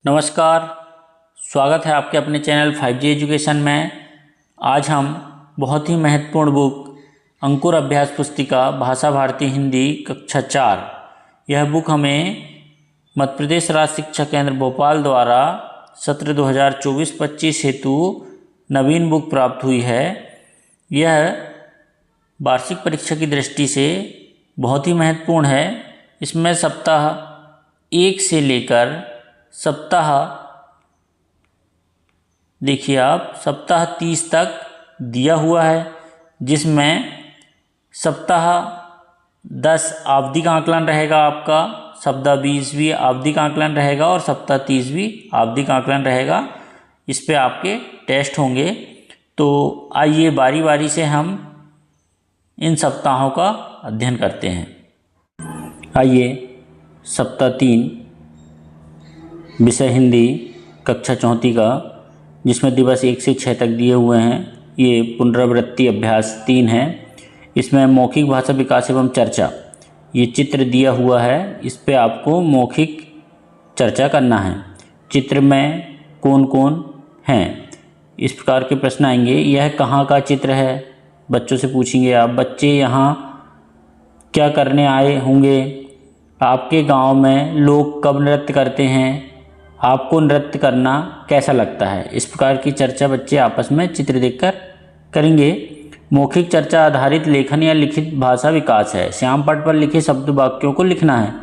नमस्कार। स्वागत है आपके अपने चैनल 5G एजुकेशन में। आज हम बहुत ही महत्वपूर्ण बुक अंकुर अभ्यास पुस्तिका भाषा भारती हिंदी कक्षा 4, यह बुक हमें मध्य प्रदेश राज्य शिक्षा केंद्र भोपाल द्वारा सत्र 2024-25 हेतु नवीन बुक प्राप्त हुई है। यह वार्षिक परीक्षा की दृष्टि से बहुत ही महत्वपूर्ण है। इसमें सप्ताह 1 से लेकर सप्ताह देखिए आप सप्ताह 30 तक दिया हुआ है, जिसमें सप्ताह 10 आवधिक आकलन रहेगा, आपका सप्ताह 20 भी आवधिक आकलन रहेगा और सप्ताह 30 भी आवधिक आकलन रहेगा। इस पे आपके टेस्ट होंगे। तो आइए बारी बारी से हम इन सप्ताहों का अध्ययन करते हैं। आइए सप्ताह 3 विषय हिंदी कक्षा 4 का, जिसमें दिवस 1 से 6 तक दिए हुए हैं। ये पुनरावृत्ति अभ्यास 3 है। इसमें मौखिक भाषा विकास एवं चर्चा, ये चित्र दिया हुआ है। इस पे आपको मौखिक चर्चा करना है। चित्र में कौन कौन हैं, इस प्रकार के प्रश्न आएंगे। यह कहाँ का चित्र है, बच्चों से पूछेंगे आप। बच्चे यहाँ क्या करने आए होंगे? आपके गांव में लोग कब नृत्य करते हैं? आपको नृत्य करना कैसा लगता है? इस प्रकार की चर्चा बच्चे आपस में चित्र देखकर करेंगे। मौखिक चर्चा आधारित लेखन या लिखित भाषा विकास है। श्याम पट पर लिखे शब्द वाक्यों को लिखना है।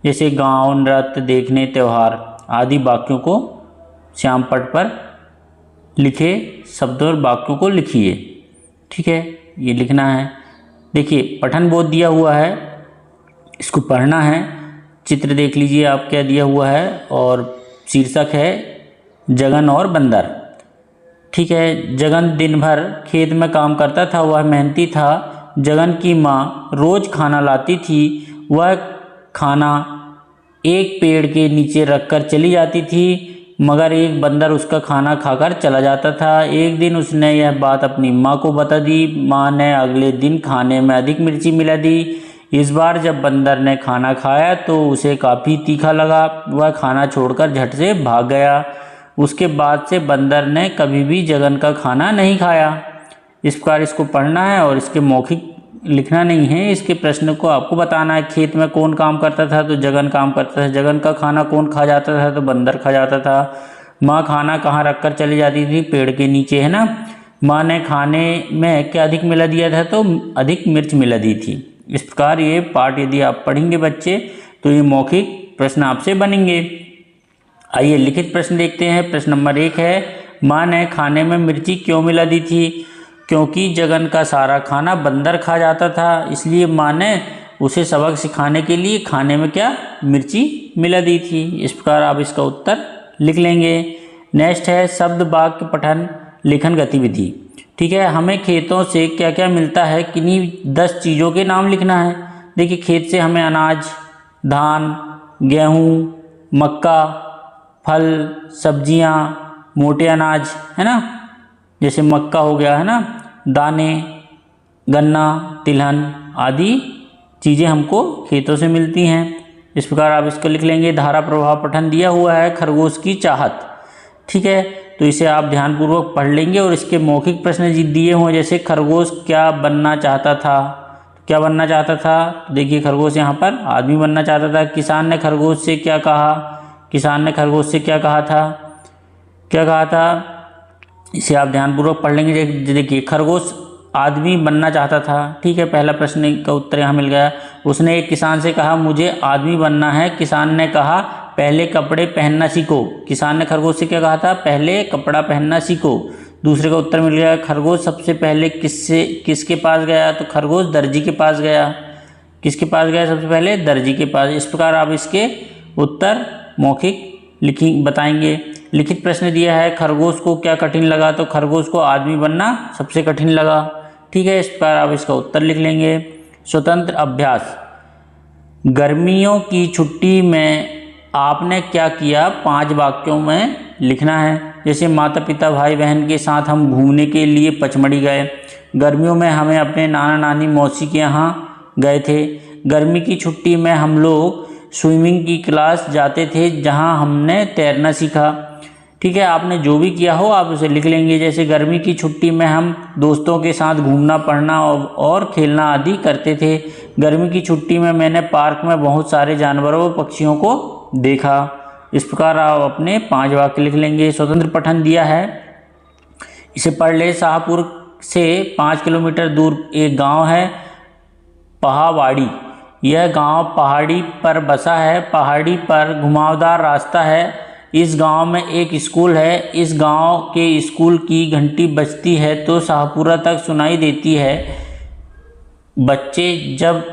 जैसे गांव, नृत्य, देखने, त्यौहार आदि वाक्यों को श्याम पट पर लिखे शब्द और वाक्यों को लिखिए। ठीक है, ये लिखना है। देखिए पठन बोध दिया हुआ है, इसको पढ़ना है। चित्र देख लीजिए आप क्या दिया हुआ है, और शीर्षक है जगन और बंदर। ठीक है, जगन दिन भर खेत में काम करता था, वह मेहनती था। जगन की माँ रोज खाना लाती थी। वह खाना एक पेड़ के नीचे रखकर चली जाती थी, मगर एक बंदर उसका खाना खाकर चला जाता था। एक दिन उसने यह बात अपनी माँ को बता दी। माँ ने अगले दिन खाने में अधिक मिर्ची मिला दी। इस बार जब बंदर ने खाना खाया तो उसे काफ़ी तीखा लगा। वह खाना छोड़कर झट से भाग गया। उसके बाद से बंदर ने कभी भी जगन का खाना नहीं खाया। इस प्रकार इसको पढ़ना है और इसके मौखिक लिखना नहीं है। इसके प्रश्न को आपको बताना है। खेत में कौन काम करता था? तो जगन काम करता था। जगन का खाना कौन खा जाता था? तो बंदर खा जाता था। माँ खाना कहाँ रख कर चली जाती थी? पेड़ के नीचे, है ना। माँ ने खाने में क्या अधिक मिला दिया था? तो अधिक मिर्च मिला दी थी। इस प्रकार ये पाठ यदि आप पढ़ेंगे बच्चे, तो ये मौखिक प्रश्न आपसे बनेंगे। आइए लिखित प्रश्न देखते हैं। प्रश्न नंबर 1 है, माँ ने खाने में मिर्ची क्यों मिला दी थी? क्योंकि जगन का सारा खाना बंदर खा जाता था, इसलिए माँ ने उसे सबक सिखाने के लिए खाने में क्या मिर्ची मिला दी थी। इस प्रकार आप इसका उत्तर लिख लेंगे। नेक्स्ट है शब्द वाक्य पठन लेखन गतिविधि। ठीक है, हमें खेतों से क्या क्या मिलता है, किन्हीं 10 चीज़ों के नाम लिखना है। देखिए खेत से हमें अनाज, धान, गेहूँ, मक्का, फल, सब्जियाँ, मोटे अनाज, है ना, जैसे मक्का हो गया, है ना, दाने, गन्ना, तिलहन आदि चीज़ें हमको खेतों से मिलती हैं। इस प्रकार आप इसको लिख लेंगे। धारा प्रवाह पठन दिया हुआ है, खरगोश की चाहत। ठीक है, तो इसे आप ध्यानपूर्वक पढ़ लेंगे और इसके मौखिक प्रश्न दिए हुए, जैसे खरगोश क्या बनना चाहता था? क्या बनना चाहता था? तो देखिए खरगोश यहाँ पर आदमी बनना चाहता था। किसान ने खरगोश से क्या कहा? किसान ने खरगोश से क्या कहा था? क्या कहा था? इसे आप ध्यानपूर्वक पढ़ लेंगे। देखिए खरगोश आदमी बनना चाहता था। ठीक है, पहला प्रश्न का उत्तर यहाँ मिल गया। उसने एक किसान से कहा मुझे आदमी बनना है। किसान ने कहा पहले कपड़े पहनना सीखो। किसान ने खरगोश से क्या कहा था? पहले कपड़ा पहनना सीखो। दूसरे का उत्तर मिल गया। खरगोश सबसे पहले किसके पास गया? तो खरगोश दर्जी के पास गया। किसके पास गया सबसे पहले? दर्जी के पास। इस प्रकार आप इसके उत्तर मौखिक बताएंगे। लिखित प्रश्न दिया है, खरगोश को क्या कठिन लगा? तो खरगोश को आदमी बनना सबसे कठिन लगा। ठीक है, इस प्रकार आप इसका उत्तर लिख लेंगे। स्वतंत्र अभ्यास, गर्मियों की छुट्टी में आपने क्या किया? 5 वाक्यों में लिखना है। जैसे माता पिता भाई बहन के साथ हम घूमने के लिए पचमढ़ी गए। गर्मियों में हमें अपने नाना नानी मौसी के यहाँ गए थे। गर्मी की छुट्टी में हम लोग स्विमिंग की क्लास जाते थे जहां हमने तैरना सीखा। ठीक है, आपने जो भी किया हो आप उसे लिख लेंगे। जैसे गर्मी की छुट्टी में हम दोस्तों के साथ घूमना, पढ़ना और खेलना आदि करते थे। गर्मी की छुट्टी में मैंने पार्क में बहुत सारे जानवरों व पक्षियों को देखा। इस प्रकार आप अपने 5 वाक्य लिख लेंगे। स्वतंत्र पठन दिया है, इसे पढ़ ले। शाहपुर से 5 किलोमीटर दूर एक गांव है पहावाड़ी। यह गांव पहाड़ी पर बसा है। पहाड़ी पर घुमावदार रास्ता है। इस गांव में एक स्कूल है। इस गांव के स्कूल की घंटी बजती है तो शाहपुरा तक सुनाई देती है। बच्चे जब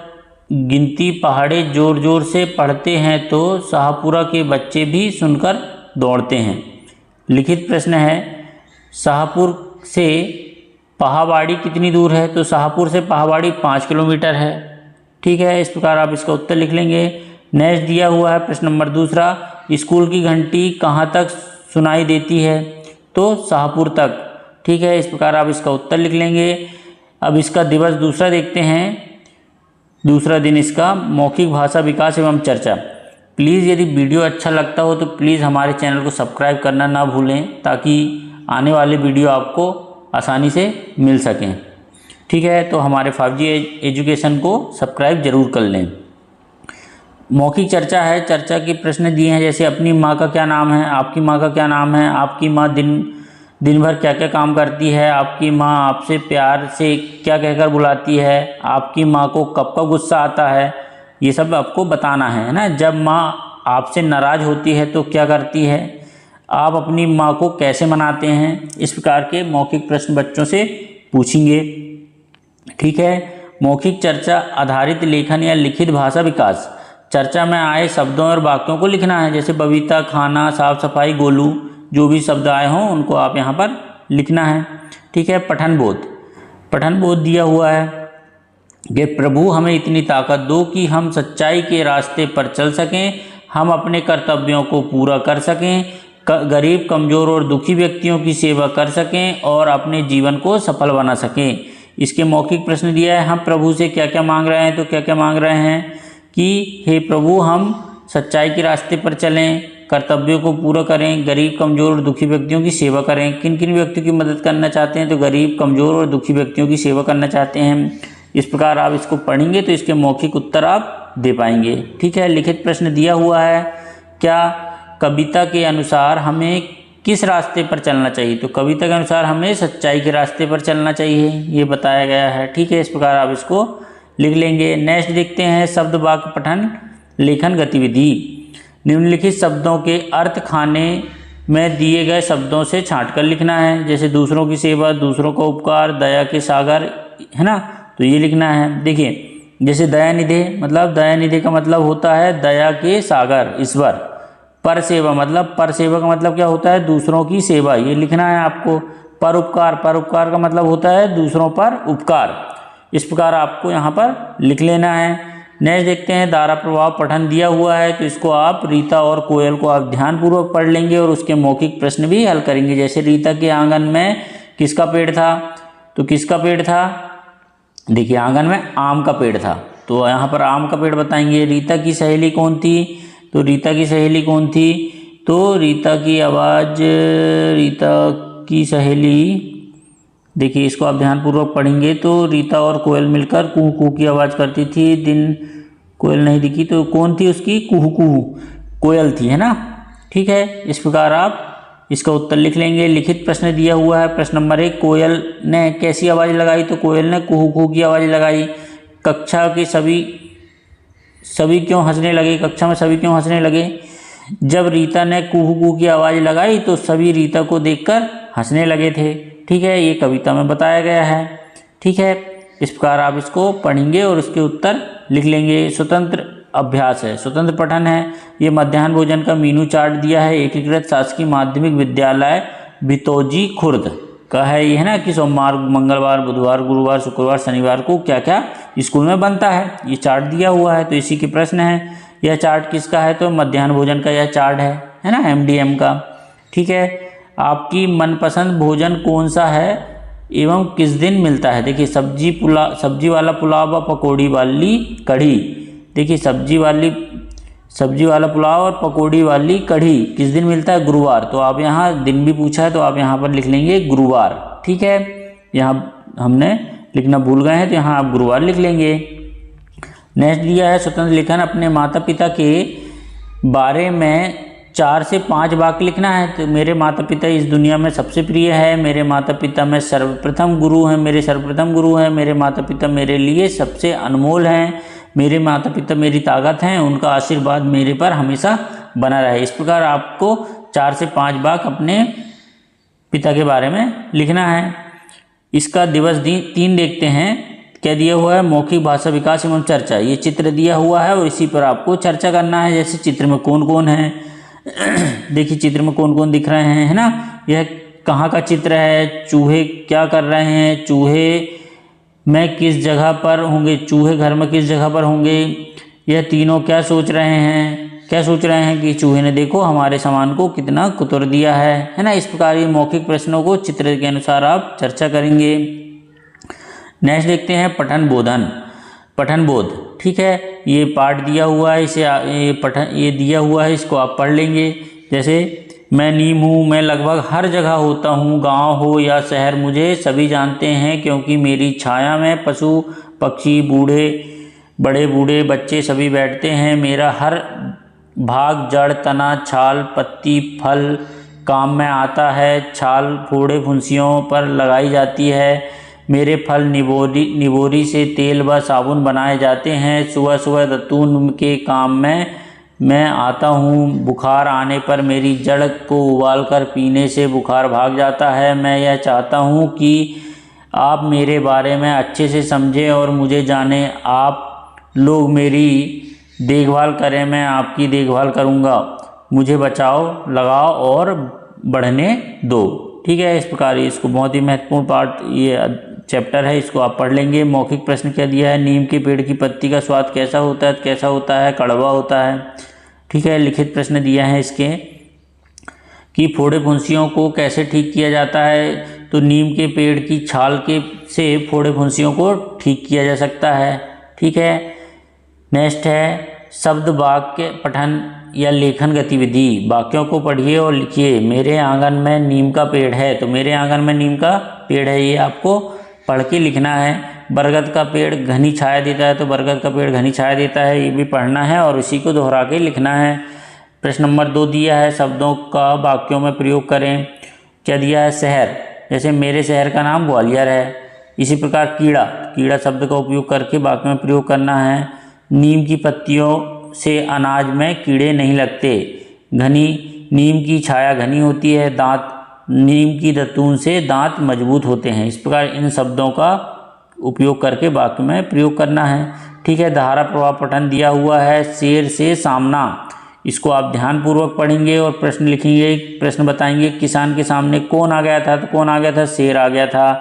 गिनती पहाड़े जोर जोर से पढ़ते हैं तो शाहपुरा के बच्चे भी सुनकर दौड़ते हैं। लिखित प्रश्न है, शाहपुर से पहावाड़ी कितनी दूर है? तो शाहपुर से पहावाड़ी 5 किलोमीटर है। ठीक है, इस प्रकार आप इसका उत्तर लिख लेंगे। नेक्स्ट दिया हुआ है प्रश्न नंबर 2, स्कूल की घंटी कहाँ तक सुनाई देती है? तो शाहपुर तक। ठीक है, इस प्रकार आप इसका उत्तर लिख लेंगे। अब इसका दिवस दूसरा देखते हैं। दूसरा दिन इसका मौखिक भाषा विकास एवं चर्चा। प्लीज़ यदि वीडियो अच्छा लगता हो तो प्लीज़ हमारे चैनल को सब्सक्राइब करना ना भूलें, ताकि आने वाले वीडियो आपको आसानी से मिल सकें। ठीक है, तो हमारे 5G एजुकेशन को सब्सक्राइब जरूर कर लें। मौखिक चर्चा है, चर्चा के प्रश्न दिए हैं। जैसे अपनी माँ का क्या नाम है, आपकी माँ का क्या नाम है, आपकी माँ दिन भर क्या क्या काम करती है, आपकी माँ आपसे प्यार से क्या कहकर बुलाती है, आपकी माँ को कब कब गुस्सा आता है, ये सब आपको बताना है ना। जब माँ आपसे नाराज़ होती है तो क्या करती है, आप अपनी माँ को कैसे मनाते हैं। इस प्रकार के मौखिक प्रश्न बच्चों से पूछेंगे। ठीक है, मौखिक चर्चा आधारित लेखन या लिखित भाषा विकास। चर्चा में आए शब्दों और वाक्यों को लिखना है। जैसे बबीता, खाना, साफ सफाई, गोलू, जो भी शब्द आए हों उनको आप यहाँ पर लिखना है। ठीक है, पठन बोध। पठन बोध दिया हुआ है कि प्रभु हमें इतनी ताकत दो कि हम सच्चाई के रास्ते पर चल सकें, हम अपने कर्तव्यों को पूरा कर सकें, गरीब, कमज़ोर और दुखी व्यक्तियों की सेवा कर सकें और अपने जीवन को सफल बना सकें। इसके मौखिक प्रश्न दिया है, हम प्रभु से क्या क्या मांग रहे हैं। तो क्या क्या मांग रहे हैं कि हे प्रभु हम सच्चाई के रास्ते पर चलें, कर्तव्यों को पूरा करें, गरीब, कमज़ोर और दुखी व्यक्तियों की सेवा करें। किन किन व्यक्तियों की मदद करना चाहते हैं? तो गरीब, कमज़ोर और दुखी व्यक्तियों की सेवा करना चाहते हैं। इस प्रकार आप इसको पढ़ेंगे तो इसके मौखिक उत्तर आप दे पाएंगे। ठीक है, लिखित प्रश्न दिया हुआ है, क्या कविता के अनुसार हमें किस रास्ते पर चलना चाहिए? तो कविता के अनुसार हमें सच्चाई के रास्ते पर चलना चाहिए, ये बताया गया है। ठीक है, इस प्रकार आप इसको लिख लेंगे। नेक्स्ट देखते हैं शब्द वाक्य पठन लेखन गतिविधि। निम्नलिखित शब्दों के अर्थ खाने में दिए गए शब्दों से छांटकर लिखना है। जैसे दूसरों की सेवा, दूसरों का उपकार, दया के सागर, है ना, तो ये लिखना है। देखिए, जैसे दयानिधि, मतलब दयानिधि का मतलब होता है दया के सागर, ईश्वर। पर सेवा का मतलब क्या होता है? दूसरों की सेवा, ये लिखना है आपको। परोपकार का मतलब होता है दूसरों पर उपकार। इस प्रकार आपको यहाँ पर लिख लेना है। नेक्स्ट देखते हैं धारा प्रभाव पठन दिया हुआ है, तो इसको आप रीता और कोयल को आप ध्यानपूर्वक पढ़ लेंगे और उसके मौखिक प्रश्न भी हल करेंगे। जैसे रीता के आंगन में किसका पेड़ था? तो किसका पेड़ था? देखिए, आंगन में आम का पेड़ था, तो यहाँ पर आम का पेड़ बताएंगे। रीता की सहेली कौन थी? तो रीता की सहेली कौन थी? तो रीता की सहेली, देखिए इसको आप ध्यानपूर्वक पढ़ेंगे तो रीता और कोयल मिलकर कुहू कुहू की आवाज़ करती थी। दिन कोयल नहीं दिखी तो कौन थी उसकी? कुहू कुहू कोयल थी, है ना। ठीक है, इस प्रकार आप इसका उत्तर लिख लेंगे। लिखित प्रश्न दिया हुआ है प्रश्न नंबर 1, कोयल ने कैसी आवाज़ लगाई? तो कोयल ने कुहू कुहू की आवाज़ लगाई। कक्षा के सभी क्यों हंसने लगे? कक्षा में सभी क्यों हंसने लगे? जब रीता ने कुहू कुहू की आवाज़ लगाई तो सभी रीता को देखकर हंसने लगे थे। ठीक है, ये कविता में बताया गया है। ठीक है, इस प्रकार आप इसको पढ़ेंगे और उसके उत्तर लिख लेंगे। स्वतंत्र अभ्यास है, स्वतंत्र पठन है। ये मध्याह्न भोजन का मीनू चार्ट दिया है। एकीकृत शासकीय माध्यमिक विद्यालय बितौजी खुर्द का है ये, है ना, कि सोमवार, मंगलवार, बुधवार, गुरुवार, शुक्रवार, शनिवार को क्या क्या स्कूल में बनता है, ये चार्ट दिया हुआ है। तो इसी के प्रश्न है। यह चार्ट किसका है? तो मध्याह्न भोजन का यह चार्ट है ना, MDM का। ठीक है, आपकी मनपसंद भोजन कौन सा है एवं किस दिन मिलता है? देखिए, सब्जी वाला पुलाव व पकौड़ी वाली कढ़ी। देखिए, सब्जी वाली सब्जी वाला पुलाव और पकौड़ी वाली कढ़ी किस दिन मिलता है? गुरुवार। तो आप यहाँ दिन भी पूछा है तो आप यहाँ पर लिख लेंगे गुरुवार। ठीक है, यहाँ हमने लिखना भूल गए हैं तो यहाँ आप गुरुवार लिख लेंगे। नेक्स्ट दिया है स्वतंत्र लेखन, अपने माता पिता के बारे में 4 से 5 वाक्य लिखना है। तो मेरे माता पिता इस दुनिया में सबसे प्रिय है, मेरे माता पिता में सर्वप्रथम गुरु हैं, मेरे सर्वप्रथम गुरु हैं, मेरे माता पिता मेरे लिए सबसे अनमोल हैं, मेरे माता पिता मेरी ताकत हैं, उनका आशीर्वाद मेरे पर हमेशा बना रहे। इस प्रकार आपको 4 से 5 वाक्य अपने पिता के बारे में लिखना है। इसका दिवस 3 देखते हैं। क्या दिया हुआ है? मौखिक भाषा विकास एवं चर्चा। ये चित्र दिया हुआ है और इसी पर आपको चर्चा करना है। जैसे चित्र में कौन कौन है, देखिए चित्र में कौन कौन दिख रहे हैं, है ना। यह कहाँ का चित्र है? चूहे क्या कर रहे हैं? चूहे में किस जगह पर होंगे? चूहे घर में किस जगह पर होंगे? यह तीनों क्या सोच रहे हैं? क्या सोच रहे हैं कि चूहे ने देखो हमारे सामान को कितना कुतर दिया है ना। इस प्रकार ये मौखिक प्रश्नों को चित्र के अनुसार आप चर्चा करेंगे। नेक्स्ट देखते हैं पठन बोधन, पठन बोध। ठीक है, ये पाठ दिया हुआ है, इसे ये दिया हुआ है, इसको आप पढ़ लेंगे। जैसे मैं नीम हूँ, मैं लगभग हर जगह होता हूँ, गांव हो या शहर मुझे सभी जानते हैं, क्योंकि मेरी छाया में पशु पक्षी बड़े बूढ़े बच्चे सभी बैठते हैं। मेरा हर भाग जड़ तना छाल पत्ती फल काम में आता है। छाल फोड़े फुंसियों पर लगाई जाती है। मेरे फल निबोरी से तेल व साबुन बनाए जाते हैं। सुबह सुबह दतून के काम में मैं आता हूँ। बुखार आने पर मेरी जड़ को उबालकर पीने से बुखार भाग जाता है। मैं यह चाहता हूँ कि आप मेरे बारे में अच्छे से समझें और मुझे जानें। आप लोग मेरी देखभाल करें, मैं आपकी देखभाल करूँगा। मुझे बचाओ, लगाओ और बढ़ने दो। ठीक है, इस प्रकार इसको बहुत ही महत्वपूर्ण पार्ट ये चैप्टर है, इसको आप पढ़ लेंगे। मौखिक प्रश्न क्या दिया है? नीम के पेड़ की पत्ती का स्वाद कैसा होता है? कैसा होता है? कड़वा होता है। ठीक है, लिखित प्रश्न दिया है इसके कि फोड़े फुंसियों को कैसे ठीक किया जाता है? तो नीम के पेड़ की छाल से फोड़े फुंसियों को ठीक किया जा सकता है। ठीक है, नेक्स्ट है शब्द वाक्य पठन या लेखन गतिविधि। वाक्यों को पढ़िए और लिखिए। मेरे आंगन में नीम का पेड़ है, तो मेरे आंगन में नीम का पेड़ है, ये आपको पढ़ के लिखना है। बरगद का पेड़ घनी छाया देता है, तो बरगद का पेड़ घनी छाया देता है, ये भी पढ़ना है और इसी को दोहरा के लिखना है। प्रश्न नंबर 2 दिया है शब्दों का वाक्यों में प्रयोग करें। क्या दिया है? शहर, जैसे मेरे शहर का नाम ग्वालियर है। इसी प्रकार कीड़ा शब्द का उपयोग करके वाक्य में प्रयोग करना है। नीम की पत्तियों से अनाज में कीड़े नहीं लगते। नीम की छाया घनी होती है। नीम की दतून से दांत मजबूत होते हैं। इस प्रकार इन शब्दों का उपयोग करके वाक्य में प्रयोग करना है। ठीक है, धारा प्रवाह पठन दिया हुआ है। शेर से सामना, इसको आप ध्यानपूर्वक पढ़ेंगे और प्रश्न लिखेंगे। प्रश्न बताएंगे किसान के सामने कौन आ गया था? तो कौन आ गया था? शेर आ गया था।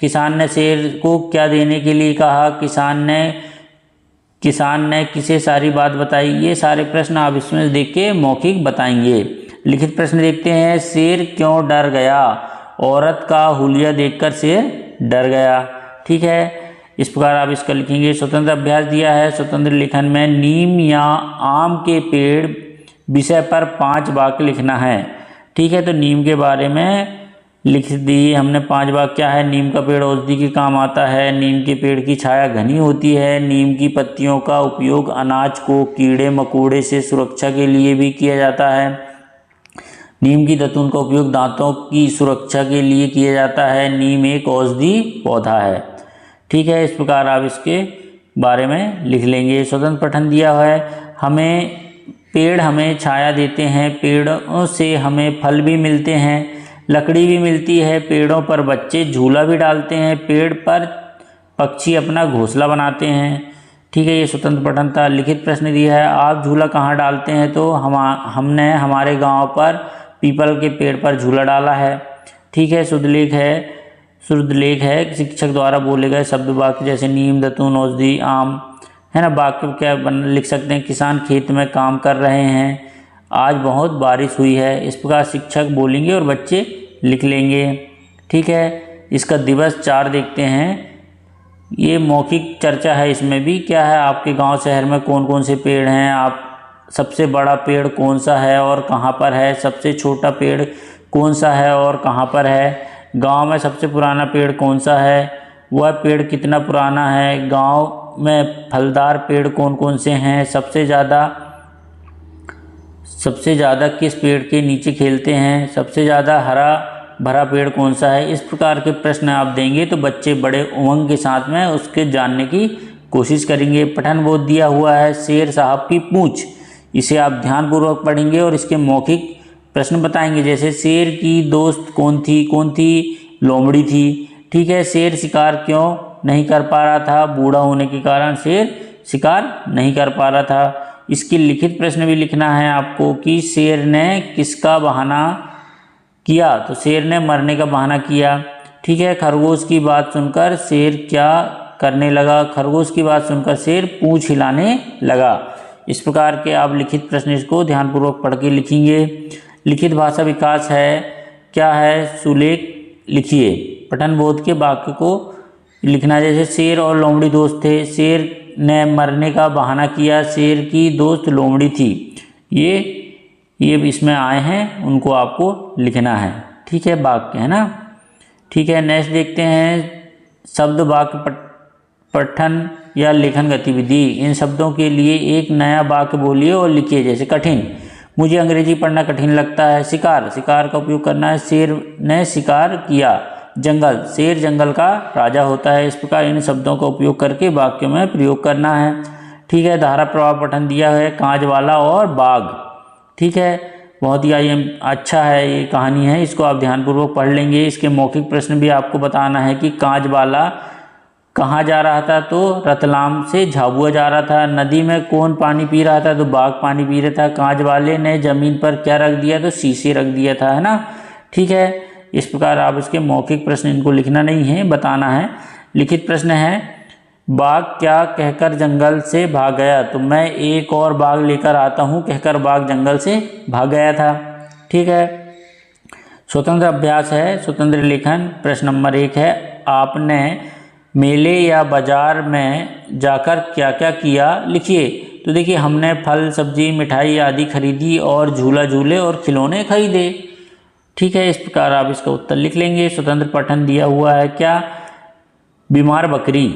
किसान ने शेर को क्या देने के लिए कहा? किसान ने किसे सारी बात बताई? ये सारे प्रश्न आप इसमें देख के मौखिक बताएंगे। लिखित प्रश्न देखते हैं। शेर क्यों डर गया? औरत का हुलिया देखकर शेर डर गया। ठीक है, इस प्रकार आप इसका लिखेंगे। स्वतंत्र अभ्यास दिया है। स्वतंत्र लेखन में नीम या आम के पेड़ विषय पर 5 वाक्य लिखना है। ठीक है, तो नीम के बारे में लिख दिए हमने 5 वाक्य। क्या है? नीम का पेड़ औषधि के काम आता है। नीम के पेड़ की छाया घनी होती है। नीम की पत्तियों का उपयोग अनाज को कीड़े मकोड़े से सुरक्षा के लिए भी किया जाता है। नीम की दतून का उपयोग दांतों की सुरक्षा के लिए किया जाता है। नीम एक औषधि पौधा है। ठीक है, इस प्रकार आप इसके बारे में लिख लेंगे। स्वतंत्र पठन दिया है। पेड़ हमें छाया देते हैं। पेड़ों से हमें फल भी मिलते हैं, लकड़ी भी मिलती है। पेड़ों पर बच्चे झूला भी डालते हैं। पेड़ पर पक्षी अपना घोंसला बनाते हैं। ठीक है, ये स्वतंत्र पठन था। लिखित प्रश्न दिया है। आप झूला कहाँ डालते हैं? तो हमने हमारे गांव पर पीपल के पेड़ पर झूला डाला है। ठीक है, शुद्ध लेख है। शिक्षक द्वारा बोले गए शब्द वाक्य जैसे नीम दतून औषधि आम, है ना। वाक्य क्या लिख सकते हैं? किसान खेत में काम कर रहे हैं। आज बहुत बारिश हुई है। इस प्रकार शिक्षक बोलेंगे और बच्चे लिख लेंगे। ठीक है, इसका दिवस 4 देखते हैं। ये मौखिक चर्चा है, इसमें भी क्या है, आपके गांव शहर में कौन कौन से पेड़ हैं, आप सबसे बड़ा पेड़ कौन सा है और कहाँ पर है, सबसे छोटा पेड़ कौन सा है और कहाँ पर है, गांव में सबसे पुराना पेड़ कौन सा है, वह पेड़ कितना पुराना है, गांव में फलदार पेड़ कौन कौन से हैं, सबसे ज़्यादा किस पेड़ के नीचे खेलते हैं, सबसे ज़्यादा हरा भरा पेड़ कौन सा है। इस प्रकार के प्रश्न आप देंगे तो बच्चे बड़े उमंग के साथ में उसके जानने की कोशिश करेंगे। पठन बोध दिया हुआ है शेर साहब की पूंछ, इसे आप ध्यानपूर्वक पढ़ेंगे और इसके मौखिक प्रश्न बताएंगे। जैसे शेर की दोस्त कौन थी, लोमड़ी थी। ठीक है, शेर शिकार क्यों नहीं कर पा रहा था, बूढ़ा होने के कारण शेर शिकार नहीं कर पा रहा था। इसकी लिखित प्रश्न भी लिखना है आपको कि शेर ने किसका बहाना किया, तो शेर ने मरने का बहाना किया। ठीक है, खरगोश की बात सुनकर शेर क्या करने लगा, खरगोश की बात सुनकर शेर पूंछ हिलाने लगा। इस प्रकार के आप लिखित प्रश्न इसको ध्यानपूर्वक पढ़ के लिखेंगे। लिखित भाषा विकास है, क्या है, सुलेख लिखिए। पठन बोध के वाक्य को लिखना, जैसे शेर और लोमड़ी दोस्त थे, शेर ने मरने का बहाना किया, शेर की दोस्त लोमड़ी थी। ये इसमें आए हैं, उनको आपको लिखना है। ठीक है, वाक्य है ना। ठीक है, नेक्स्ट देखते हैं शब्द वाक्य पठन या लेखन गतिविधि। इन शब्दों के लिए एक नया वाक्य बोलिए और लिखिए। जैसे कठिन, मुझे अंग्रेजी पढ़ना कठिन लगता है। शिकार का उपयोग करना है, शेर ने शिकार किया। जंगल, शेर जंगल का राजा होता है। इस प्रकार इन शब्दों का उपयोग करके वाक्यों में प्रयोग करना है। ठीक है, धारा प्रवाह पठन दिया है, कांच वाला और बाघ। ठीक है, बहुत ही अच्छा है, ये कहानी है, इसको आप ध्यानपूर्वक पढ़ लेंगे। इसके मौखिक प्रश्न भी आपको बताना है कि कांच वाला कहाँ जा रहा था, तो रतलाम से झाबुआ जा रहा था। नदी में कौन पानी पी रहा था, तो बाघ पानी पी रहा था। कांच वाले ने ज़मीन पर क्या रख दिया, तो शीशे रख दिया था, है ना। ठीक है, इस प्रकार आप इसके मौखिक प्रश्न, इनको लिखना नहीं है, बताना है। लिखित प्रश्न है, बाघ क्या कहकर जंगल से भाग गया, तो मैं एक और बाघ लेकर आता हूँ कहकर बाघ जंगल से भाग गया था। ठीक है, स्वतंत्र अभ्यास है, स्वतंत्र लेखन। प्रश्न नंबर 1 है, आपने मेले या बाजार में जाकर क्या क्या किया, लिखिए। तो देखिए, हमने फल सब्जी मिठाई आदि खरीदी और झूला झूले और खिलौने खरीदे। ठीक है, इस प्रकार आप इसका उत्तर लिख लेंगे। स्वतंत्र पठन दिया हुआ है, क्या, बीमार बकरी।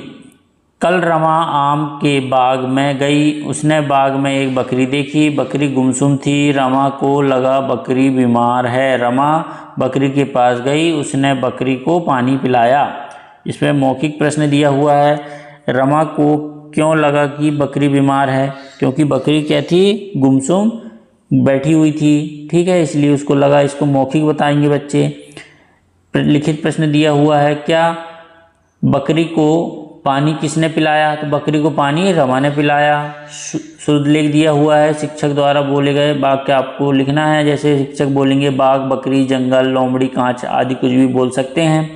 कल रमा आम के बाग में गई, उसने बाग में एक बकरी देखी, बकरी गुमसुम थी, रमा को लगा बकरी बीमार है, रमा बकरी के पास गई, उसने बकरी को पानी पिलाया। इसमें मौखिक प्रश्न दिया हुआ है, रमा को क्यों लगा कि बकरी बीमार है, क्योंकि बकरी क्या थी, गुमसुम बैठी हुई थी। ठीक है, इसलिए उसको लगा। इसको मौखिक बताएंगे बच्चे। लिखित प्रश्न दिया हुआ है, क्या बकरी को पानी किसने पिलाया, तो बकरी को पानी रमा ने पिलाया। शुद्ध लेख दिया हुआ है, शिक्षक द्वारा बोले गए वाक्य आपको लिखना है। जैसे शिक्षक बोलेंगे बाघ, बकरी, जंगल, लोमड़ी, कांच आदि कुछ भी बोल सकते हैं,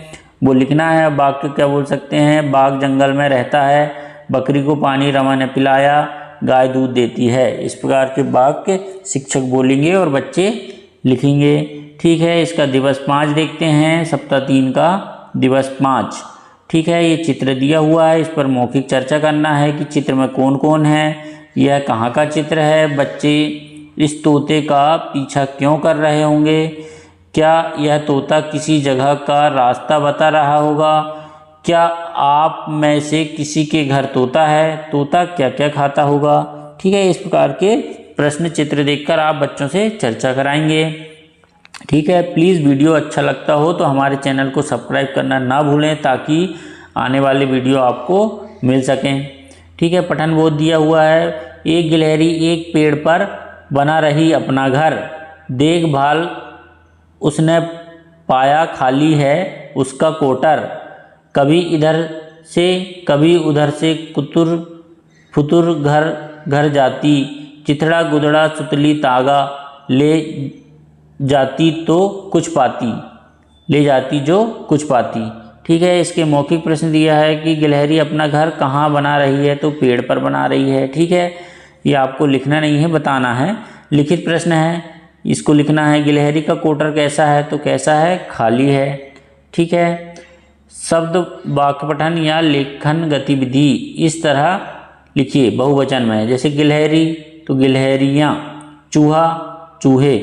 वो लिखना है। वाक्य क्या बोल सकते हैं, बाघ जंगल में रहता है, बकरी को पानी रमा ने पिलाया, गाय दूध देती है। इस प्रकार के वाक्य शिक्षक बोलेंगे और बच्चे लिखेंगे। ठीक है, इसका दिवस 5 देखते हैं, सप्ताह 3 का दिवस 5। ठीक है, ये चित्र दिया हुआ है, इस पर मौखिक चर्चा करना है कि चित्र में कौन कौन है, यह कहाँ का चित्र है, बच्चे इस तोते का पीछा क्यों कर रहे होंगे, क्या यह तोता किसी जगह का रास्ता बता रहा होगा, क्या आप में से किसी के घर तोता है, तोता क्या क्या खाता होगा। ठीक है, इस प्रकार के प्रश्न चित्र देखकर आप बच्चों से चर्चा कराएंगे। ठीक है, प्लीज़ वीडियो अच्छा लगता हो तो हमारे चैनल को सब्सक्राइब करना ना भूलें, ताकि आने वाले वीडियो आपको मिल सकें। ठीक है, पठन बोध दिया हुआ है, एक गिलहरी एक पेड़ पर बना रही अपना घर, देखभाल उसने पाया खाली है उसका कोटर, कभी इधर से कभी उधर से कुतुर फुतुर घर घर जाती, चिथड़ा गुदड़ा सुतली तागा, ले जाती तो कुछ पाती, ले जाती जो कुछ पाती। ठीक है, इसके मौखिक प्रश्न दिया है कि गिलहरी अपना घर कहाँ बना रही है, तो पेड़ पर बना रही है। ठीक है, ये आपको लिखना नहीं है, बताना है। लिखित प्रश्न है, इसको लिखना है, गिलहरी का कोटर कैसा है, तो कैसा है, खाली है। ठीक है, शब्द वाक्य पठन या लेखन गतिविधि इस तरह लिखिए बहुवचन में, जैसे गिलहरी तो गिलहरियाँ, चूहा चूहे,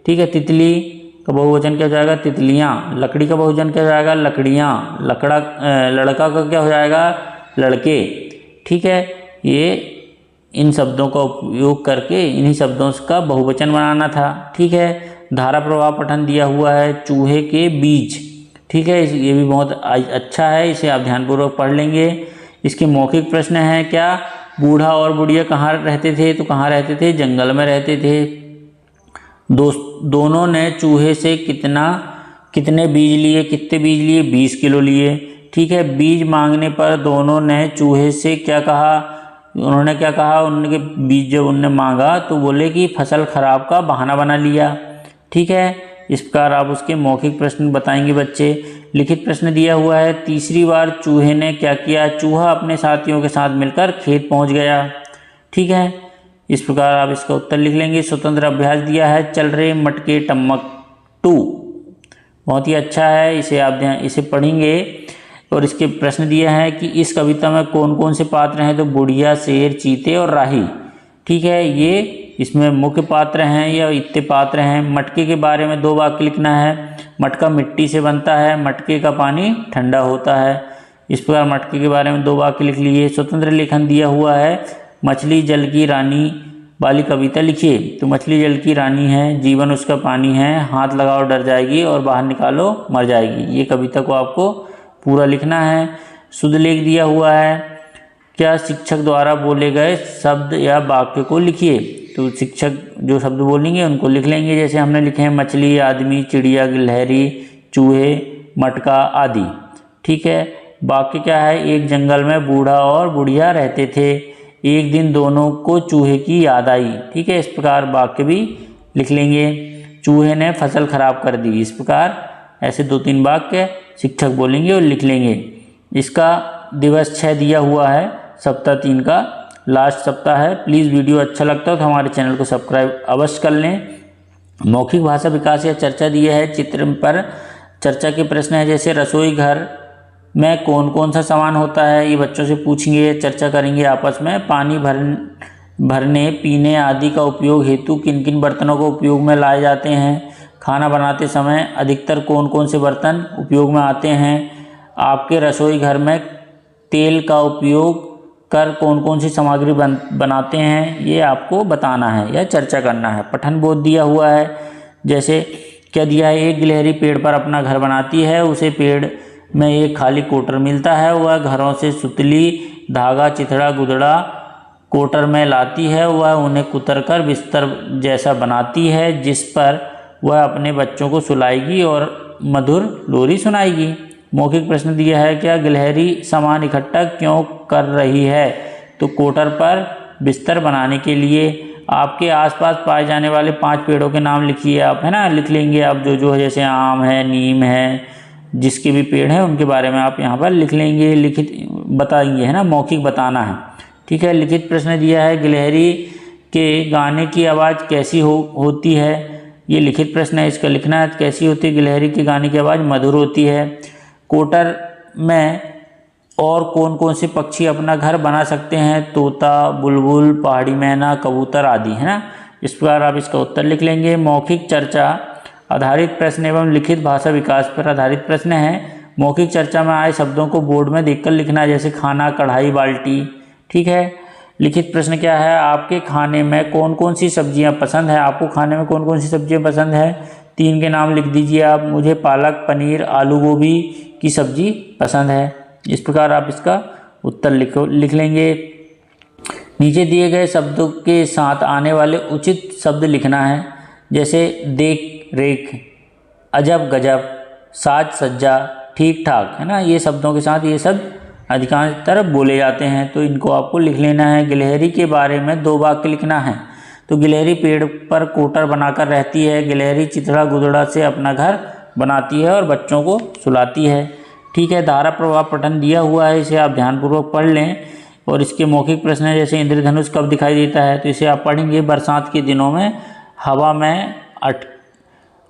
ठीक है। तितली का बहुवचन क्या हो जाएगा, तितलियाँ। लकड़ी का बहुवचन क्या हो जाएगा, लकड़ियाँ। लड़का का क्या हो जाएगा, लड़के, ठीक है। ये इन शब्दों का उपयोग करके इन्हीं शब्दों का बहुवचन बनाना था, ठीक है। धारा प्रवाह पठन दिया हुआ है, चूहे के बीज, ठीक है। ये भी बहुत अच्छा है, इसे आप ध्यानपूर्वक पढ़ लेंगे। इसके मौखिक प्रश्न हैं क्या, बूढ़ा और बुढ़िया कहाँ रहते थे, तो कहाँ रहते थे, जंगल में रहते थे। दोनों ने चूहे से कितने बीज लिए, कितने बीज लिए, 20 किलो लिए, ठीक है। बीज मांगने पर दोनों ने चूहे से क्या कहा, उन्होंने क्या कहा, उनके बीज जब उनने मांगा तो बोले कि फसल खराब का बहाना बना लिया, ठीक है। इस प्रकार आप उसके मौखिक प्रश्न बताएंगे बच्चे। लिखित प्रश्न दिया हुआ है, तीसरी बार चूहे ने क्या किया, चूहा अपने साथियों के साथ मिलकर खेत पहुंच गया, ठीक है। इस प्रकार आप इसका उत्तर लिख लेंगे। स्वतंत्र अभ्यास दिया है, चल रहे मटके टम्मक 2, बहुत ही अच्छा है, इसे आप इसे पढ़ेंगे। और इसके प्रश्न दिया है कि इस कविता में कौन कौन से पात्र हैं, तो बुढ़िया, शेर, चीते और राही, ठीक है। ये इसमें मुख्य पात्र हैं या इतने पात्र हैं। मटके के बारे में 2 वाक्य लिखना है, मटका मिट्टी से बनता है, मटके का पानी ठंडा होता है। इस प्रकार मटके के बारे में 2 वाक्य लिख लिए। स्वतंत्र लेखन दिया हुआ है, मछली जल की रानी वाली कविता लिखिए, तो मछली जल की रानी है, जीवन उसका पानी है, हाथ लगाओ डर जाएगी और बाहर निकालो मर जाएगी। ये कविता को आपको पूरा लिखना है। शुद्ध लेख दिया हुआ है, क्या शिक्षक द्वारा बोले गए शब्द या वाक्य को लिखिए, तो शिक्षक जो शब्द बोलेंगे उनको लिख लेंगे। जैसे हमने लिखे हैं मछली, आदमी, चिड़िया, गिलहरी, चूहे, मटका आदि, ठीक है। वाक्य क्या है, एक जंगल में बूढ़ा और बुढ़िया रहते थे, एक दिन दोनों को चूहे की याद आई, ठीक है। इस प्रकार वाक्य भी लिख लेंगे। चूहे ने फसल खराब कर दी, इस प्रकार ऐसे 2-3 वाक्य शिक्षक बोलेंगे और लिख लेंगे। इसका दिवस 6 दिया हुआ है, सप्ताह 3 का लास्ट सप्ताह है। प्लीज़ वीडियो अच्छा लगता हो तो हमारे चैनल को सब्सक्राइब अवश्य कर लें। मौखिक भाषा विकास या चर्चा दिया है, चित्र पर चर्चा के प्रश्न है, जैसे रसोई घर में कौन कौन सा सामान होता है, ये बच्चों से पूछेंगे, चर्चा करेंगे आपस में। पानी भरने, पीने आदि का उपयोग हेतु किन किन बर्तनों को उपयोग में लाए जाते हैं। खाना बनाते समय अधिकतर कौन कौन से बर्तन उपयोग में आते हैं। आपके रसोई घर में तेल का उपयोग कर कौन कौन सी सामग्री बनाते हैं, ये आपको बताना है या चर्चा करना है। पठन बोध दिया हुआ है, जैसे क्या दिया है, एक गिलहरी पेड़ पर अपना घर बनाती है, उसे पेड़ में एक खाली कोटर मिलता है, वह घरों से सुतली, धागा, चिथड़ा, गुदड़ा कोटर में लाती है, वह उन्हें कुतर कर बिस्तर जैसा बनाती है, जिस पर वह अपने बच्चों को सुलाएगी और मधुर लोरी सुनाएगी। मौखिक प्रश्न दिया है, क्या गिलहरी सामान इकट्ठा क्यों कर रही है, तो कोटर पर बिस्तर बनाने के लिए। आपके आसपास पाए जाने वाले 5 पेड़ों के नाम लिखिए आप, है ना, लिख लेंगे आप जो है, जैसे आम है, नीम है, जिसके भी पेड़ हैं उनके बारे में आप यहाँ पर लिख लेंगे, लिखित बताएंगे, है ना, मौखिक बताना है, ठीक है। लिखित प्रश्न दिया है, गिलहरी के गाने की आवाज़ कैसी होती है, ये लिखित प्रश्न है, इसका लिखना है, कैसी होती है गिलहरी के गाने की आवाज़, मधुर होती है। कोटर में और कौन कौन से पक्षी अपना घर बना सकते हैं, तोता, बुलबुल, पहाड़ी मैना, कबूतर आदि, है ना। इस प्रकार आप इसका उत्तर लिख लेंगे। मौखिक चर्चा आधारित प्रश्न एवं लिखित भाषा विकास पर आधारित प्रश्न है। मौखिक चर्चा में आए शब्दों को बोर्ड में देखकर लिखना है, जैसे खाना, कढ़ाई, बाल्टी, ठीक है। लिखित प्रश्न क्या है, आपके खाने में कौन कौन सी सब्जियां पसंद है, आपको खाने में कौन कौन सी सब्जियां पसंद है, 3 के नाम लिख दीजिए आप। मुझे पालक, पनीर, आलू गोभी की सब्जी पसंद है। इस प्रकार आप इसका उत्तर लिख लेंगे। नीचे दिए गए शब्दों के साथ आने वाले उचित शब्द लिखना है, जैसे देख रेख, अजब गजब, साज सज्जा, ठीक ठाक, है ना। ये शब्दों के साथ ये सब अधिकांश तरफ बोले जाते हैं, तो इनको आपको लिख लेना है। गिलहरी के बारे में 2 वाक्य लिखना है, तो गिलहरी पेड़ पर कोटर बनाकर रहती है, गिलहरी चिथड़ा गुदड़ा से अपना घर बनाती है और बच्चों को सुलाती है, ठीक है। धारा प्रवाह पठन दिया हुआ है, इसे आप ध्यानपूर्वक पढ़ लें। और इसके मौखिक प्रश्न है, जैसे इंद्रधनुष कब दिखाई देता है, तो इसे आप पढ़ेंगे, बरसात के दिनों में हवा में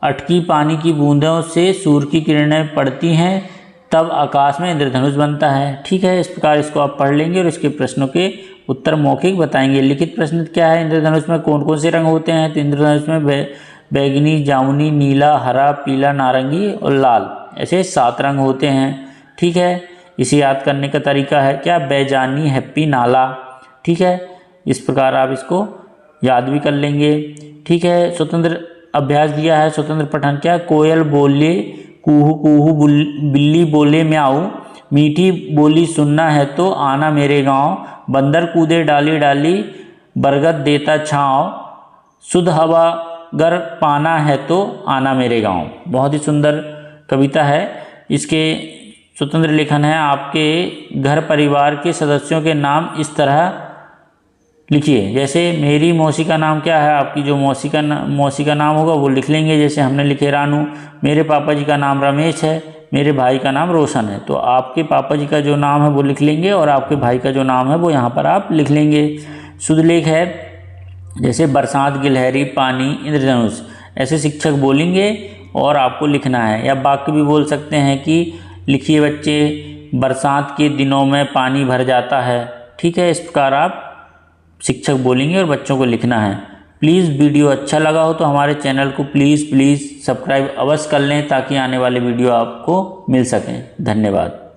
अटकी पानी की बूंदों से सूर्य की किरणें पड़ती हैं, तब आकाश में इंद्रधनुष बनता है। ठीक है, इस प्रकार इसको आप पढ़ लेंगे और इसके प्रश्नों के उत्तर मौखिक बताएंगे। लिखित प्रश्न क्या है, इंद्रधनुष में कौन कौन से रंग होते हैं? तो इंद्रधनुष में बैगनी, जामुनी, नीला, हरा, पीला, नारंगी और लाल, ऐसे 7 रंग होते हैं। ठीक है, इसे याद करने का तरीका है क्या, बैजानी, हैप्पी, नाला। ठीक है, इस प्रकार आप इसको याद भी कर लेंगे। ठीक है, स्वतंत्र अभ्यास दिया है, स्वतंत्र पठन क्या, कोयल बोले कूहू कूहू, बिल्ली बोले म्याऊ, मीठी बोली सुनना है तो आना मेरे गांव, बंदर कूदे डाली डाली, बरगद देता छाँव, शुद्ध हवा गर पाना है तो आना मेरे गांव। बहुत ही सुंदर कविता है। इसके स्वतंत्र लेखन है, आपके घर परिवार के सदस्यों के नाम इस तरह लिखिए। जैसे मेरी मौसी का नाम क्या है, आपकी जो मौसी का नाम होगा वो लिख लेंगे। जैसे हमने लिखे रानू। मेरे पापा जी का नाम रमेश है, मेरे भाई का नाम रोशन है, तो आपके पापा जी का जो नाम है वो लिख लेंगे और आपके भाई का जो नाम है वो यहाँ पर आप लिख लेंगे। शुद्ध लेख है, जैसे बरसात, गिलहरी, पानी, इंद्रधनुष, ऐसे शिक्षक बोलेंगे और आपको लिखना है। या वाक्य भी बोल सकते हैं कि लिखिए बच्चे, बरसात के दिनों में पानी भर जाता है। ठीक है, इस प्रकार आप शिक्षक बोलेंगे और बच्चों को लिखना है। प्लीज़ वीडियो अच्छा लगा हो तो हमारे चैनल को प्लीज़ सब्सक्राइब अवश्य कर लें ताकि आने वाले वीडियो आपको मिल सकें। धन्यवाद।